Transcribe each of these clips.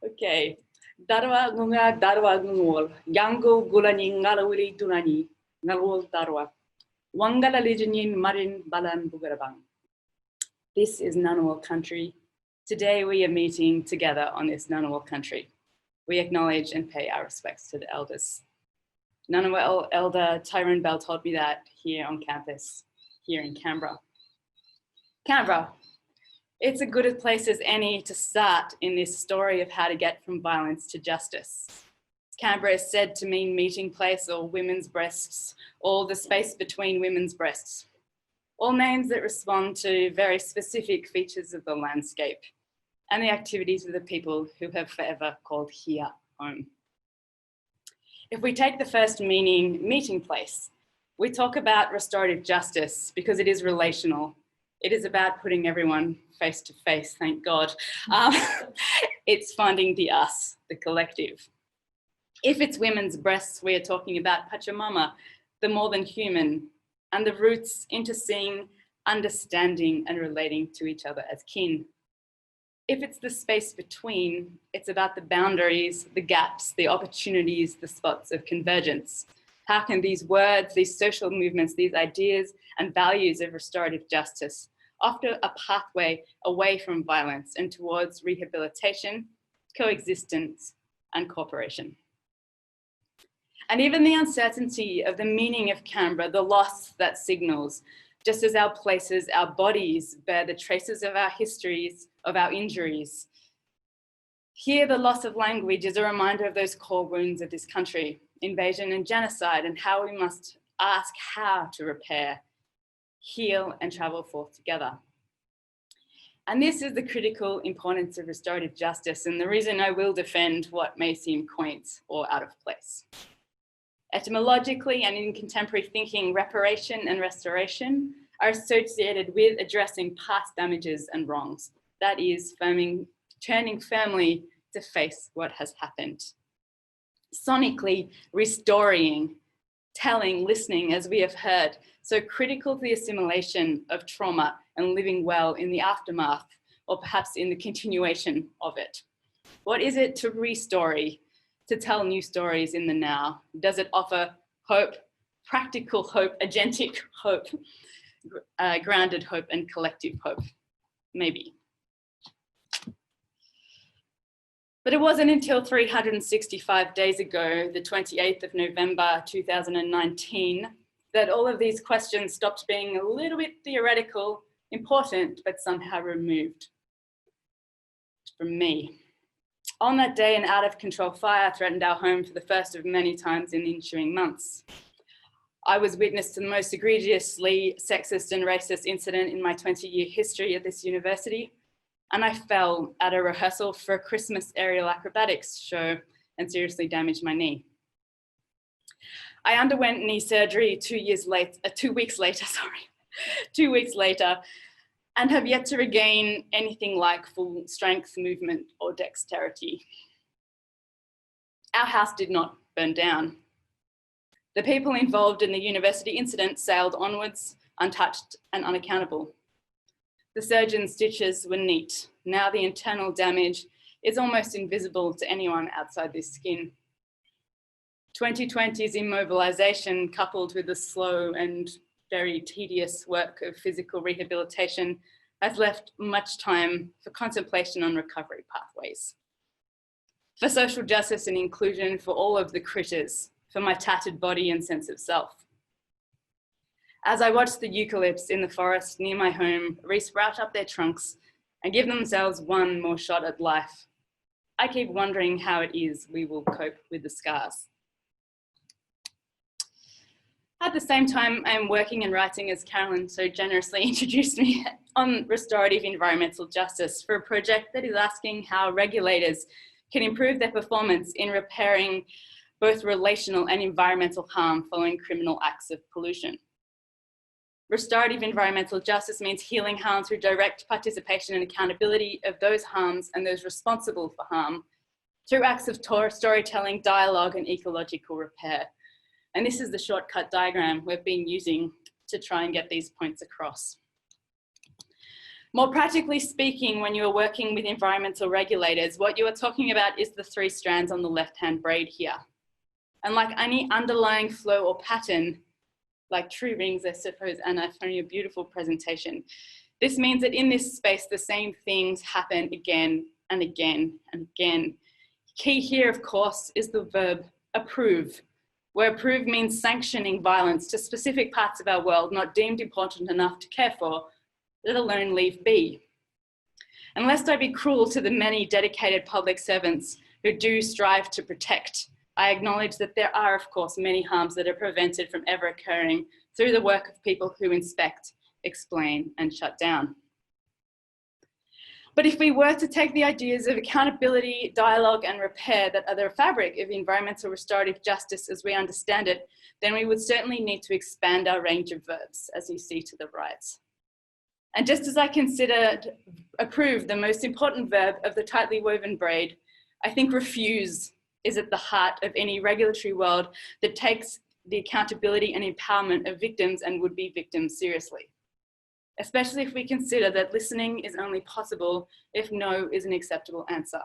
Okay. Darwa gunga darwa gungol. Yango gulani ngalawili dunani. Ngalwol darwa. Wangala lijanin marin balan bugarabang. This is Ngunnawal country. Today we are meeting together on this Ngunnawal country. We acknowledge and pay our respects to the elders. Ngunnawal elder Tyrone Bell told me that here on campus, here in Canberra. Canberra, it's a good a place as any to start in this story of how to get from violence to justice. Canberra is said to mean meeting place or women's breasts, or the space between women's breasts. All names that respond to very specific features of the landscape and the activities of the people who have forever called here home. If we take the first meaning, meeting place, we talk about restorative justice because it is relational. It is about putting everyone face to face, thank God. It's finding the us, the collective. If it's women's breasts, we are talking about Pachamama, the more than human, and the roots into seeing, understanding, and relating to each other as kin. If it's the space between, it's about the boundaries, the gaps, the opportunities, the spots of convergence. How can these words, these social movements, these ideas and values of restorative justice offer a pathway away from violence and towards rehabilitation, coexistence, and cooperation? And even the uncertainty of the meaning of Canberra, the loss that signals, just as our places, our bodies bear the traces of our histories, of our injuries. Here, the loss of language is a reminder of those core wounds of this country, invasion and genocide, and how we must ask how to repair, heal, and travel forth together. And this is the critical importance of restorative justice, and the reason I will defend what may seem quaint or out of place. Etymologically and in contemporary thinking, reparation and restoration are associated with addressing past damages and wrongs. That is, turning firmly to face what has happened. Sonically, restoring, telling, listening, as we have heard, so critical to the assimilation of trauma and living well in the aftermath, or perhaps in the continuation of it. What is it to restory? To tell new stories in the now? Does it offer hope, practical hope, agentic hope, grounded hope, and collective hope? Maybe. But it wasn't until 365 days ago, the 28th of November 2019, that all of these questions stopped being a little bit theoretical, important, but somehow removed from me. On that day, an out-of-control fire threatened our home for the first of many times in the ensuing months. I was witness to the most egregiously sexist and racist incident in my 20-year history at this university, and I fell at a rehearsal for a Christmas aerial acrobatics show and seriously damaged my knee. I underwent knee surgery 2 weeks later, and have yet to regain anything like full strength, movement, or dexterity. Our house did not burn down. The people involved in the university incident sailed onwards, untouched and unaccountable. The surgeon's stitches were neat. Now the internal damage is almost invisible to anyone outside this skin. 2020's immobilization, coupled with the slow and very tedious work of physical rehabilitation, has left much time for contemplation on recovery pathways. For social justice and inclusion for all of the critters, for my tattered body and sense of self. As I watch the eucalypts in the forest near my home re-sprout up their trunks and give themselves one more shot at life, I keep wondering how it is we will cope with the scars. At the same time, I am working and writing, as Carolyn so generously introduced me, on restorative environmental justice for a project that is asking how regulators can improve their performance in repairing both relational and environmental harm following criminal acts of pollution. Restorative environmental justice means healing harm through direct participation and accountability of those harms and those responsible for harm through acts of storytelling, dialogue, and ecological repair. And this is the shortcut diagram we've been using to try and get these points across. More practically speaking, when you are working with environmental regulators, what you are talking about is the 3 strands on the left-hand braid here. And like any underlying flow or pattern, like true rings, I suppose, and I found a beautiful presentation. This means that in this space, the same things happen again and again and again. Key here, of course, is the verb approve, where approve means sanctioning violence to specific parts of our world not deemed important enough to care for, let alone leave be. And lest I be cruel to the many dedicated public servants who do strive to protect, I acknowledge that there are, of course, many harms that are prevented from ever occurring through the work of people who inspect, explain, and shut down. But if we were to take the ideas of accountability, dialogue, and repair that are the fabric of environmental restorative justice as we understand it, then we would certainly need to expand our range of verbs, as you see to the right. And just as I considered approve the most important verb of the tightly woven braid, I think refuse is at the heart of any regulatory world that takes the accountability and empowerment of victims and would-be victims seriously, especially if we consider that listening is only possible if no is an acceptable answer.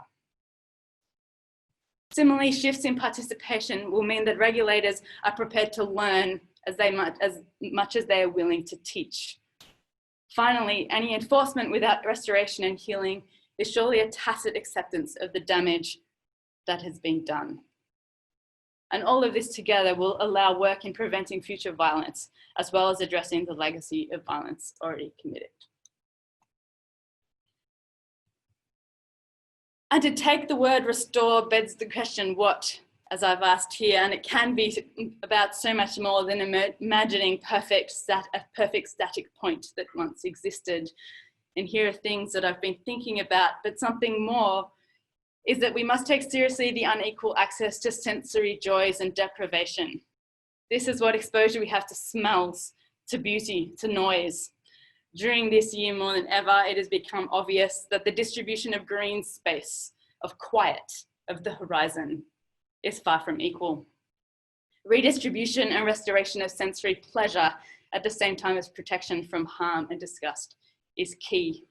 Similarly, shifts in participation will mean that regulators are prepared to learn as much as they are willing to teach. Finally, any enforcement without restoration and healing is surely a tacit acceptance of the damage that has been done. And all of this together will allow work in preventing future violence, as well as addressing the legacy of violence already committed. And to take the word restore begs the question, what, as I've asked here, and it can be about so much more than imagining a perfect static point that once existed. And here are things that I've been thinking about, but something more is that we must take seriously the unequal access to sensory joys and deprivation. This is what exposure we have to smells, to beauty, to noise. During this year more than ever, it has become obvious that the distribution of green space, of quiet, of the horizon, is far from equal. Redistribution and restoration of sensory pleasure at the same time as protection from harm and disgust is key.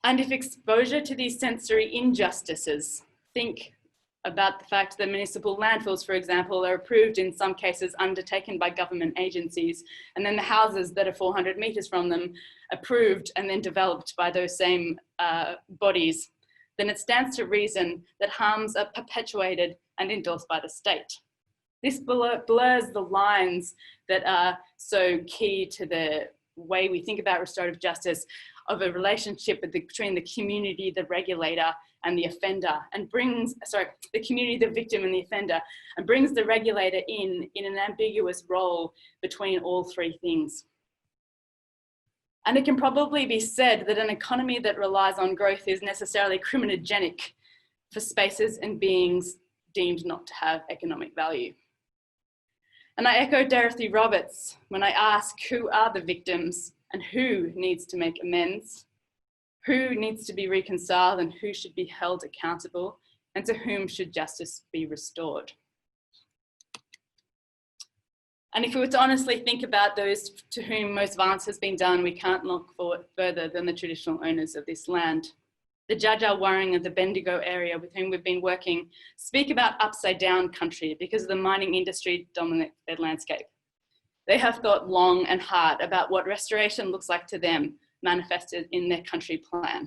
And if exposure to these sensory injustices, think about the fact that municipal landfills, for example, are approved in some cases undertaken by government agencies, and then the houses that are 400 meters from them approved and then developed by those same bodies, then it stands to reason that harms are perpetuated and endorsed by the state. This blurs the lines that are so key to the way we think about restorative justice, of a relationship between the community, the regulator, and the offender, and brings, the community, the victim, and the offender, and brings the regulator in an ambiguous role between all 3 things. And it can probably be said that an economy that relies on growth is necessarily criminogenic for spaces and beings deemed not to have economic value. And I echo Dorothy Roberts when I ask, who are the victims and who needs to make amends? Who needs to be reconciled and who should be held accountable, and to whom should justice be restored? And if we were to honestly think about those to whom most violence has been done, we can't look further than the traditional owners of this land. The Dja Wurrung of the Bendigo area with whom we've been working speak about upside down country because the mining industry dominates their landscape. They have thought long and hard about what restoration looks like to them, manifested in their country plan.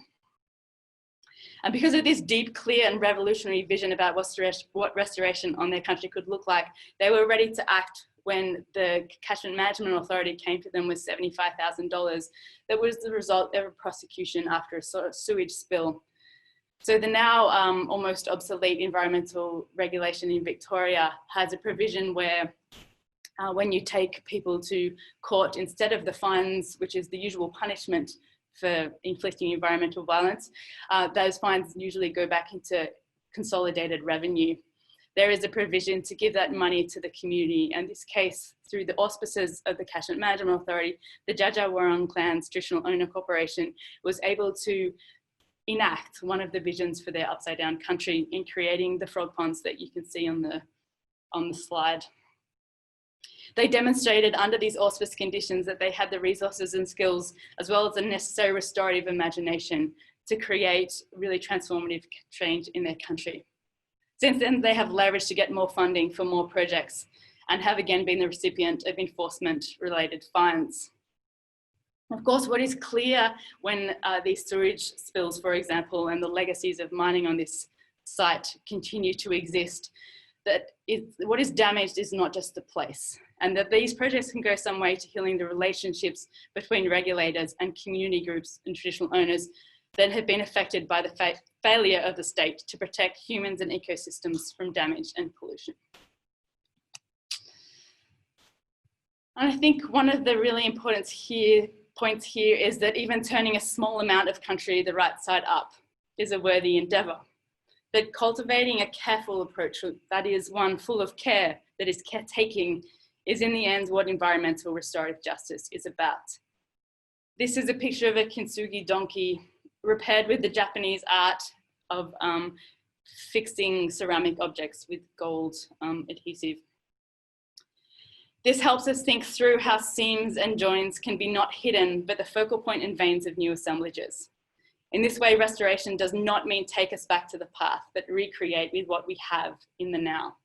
And because of this deep, clear and revolutionary vision about what restoration on their country could look like, they were ready to act when the Catchment Management Authority came to them with $75,000 that was the result of a prosecution after a sort of sewage spill. So the now almost obsolete environmental regulation in Victoria has a provision where when you take people to court, instead of the fines, which is the usual punishment for inflicting environmental violence, those fines usually go back into consolidated revenue. There is a provision to give that money to the community. And in this case, through the auspices of the Catchment Management Authority, the Dja Wurrung Clan's Traditional Owner Corporation was able to enact one of the visions for their upside down country in creating the frog ponds that you can see on the slide. They demonstrated under these auspicious conditions that they had the resources and skills, as well as the necessary restorative imagination to create really transformative change in their country. Since then, they have leveraged to get more funding for more projects and have again been the recipient of enforcement-related fines. Of course, what is clear when these sewage spills, for example, and the legacies of mining on this site continue to exist, that what is damaged is not just the place, and that these projects can go some way to healing the relationships between regulators and community groups and traditional owners that have been affected by the failure of the state to protect humans and ecosystems from damage and pollution. And I think one of the really important points here is that even turning a small amount of country the right side up is a worthy endeavour. That cultivating a careful approach, that is one full of care, that is caretaking, is in the end what environmental restorative justice is about. This is a picture of a kintsugi donkey repaired with the Japanese art of fixing ceramic objects with gold adhesive. This helps us think through how seams and joints can be not hidden, but the focal point and veins of new assemblages. In this way, restoration does not mean take us back to the past, but recreate with what we have in the now.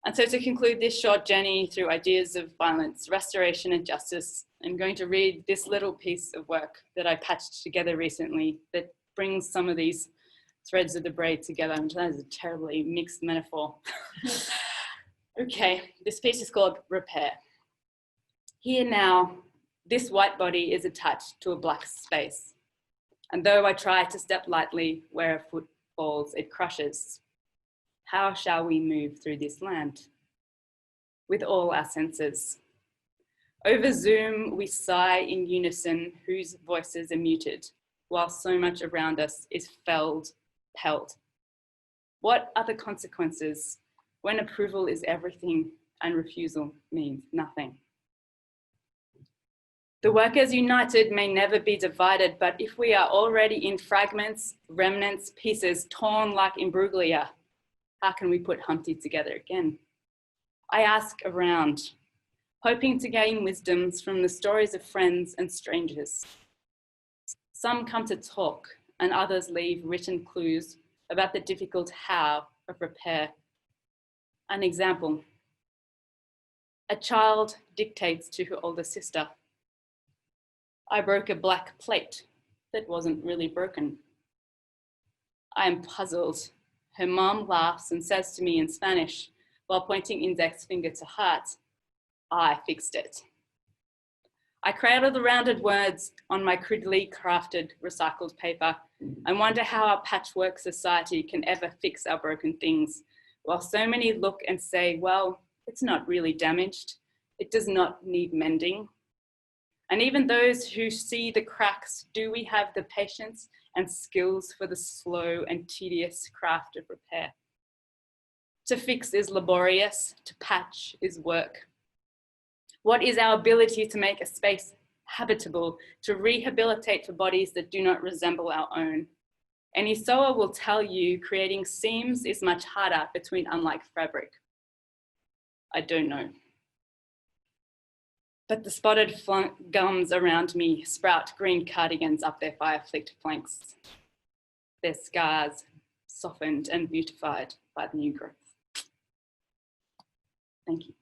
And so to conclude this short journey through ideas of violence, restoration and justice, I'm going to read this little piece of work that I patched together recently that brings some of these threads of the braid together. And that is a terribly mixed metaphor. Okay, this piece is called Repair. Here now, this white body is attached to a black space. And though I try to step lightly where a foot falls, it crushes. How shall we move through this land? With all our senses. Over Zoom, we sigh in unison, whose voices are muted, while so much around us is pelled. What are the consequences when approval is everything and refusal means nothing? The workers united may never be divided, but if we are already in fragments, remnants, pieces, torn like imbroglio, how can we put Humpty together again? I ask around, hoping to gain wisdoms from the stories of friends and strangers. Some come to talk and others leave written clues about the difficult how of repair. An example, a child dictates to her older sister, I broke a black plate that wasn't really broken. I am puzzled. Her mom laughs and says to me in Spanish, while pointing index finger to heart, I fixed it. I cradle the rounded words on my crudely crafted recycled paper and wonder how our patchwork society can ever fix our broken things, while so many look and say, well, it's not really damaged. It does not need mending. And even those who see the cracks, do we have the patience and skills for the slow and tedious craft of repair? To fix is laborious, to patch is work. What is our ability to make a space habitable, to rehabilitate for bodies that do not resemble our own? Any sewer will tell you creating seams is much harder between unlike fabric. I don't know. But the spotted gums around me sprout green cardigans up their fire-flicked flanks. Their scars softened and beautified by the new growth. Thank you.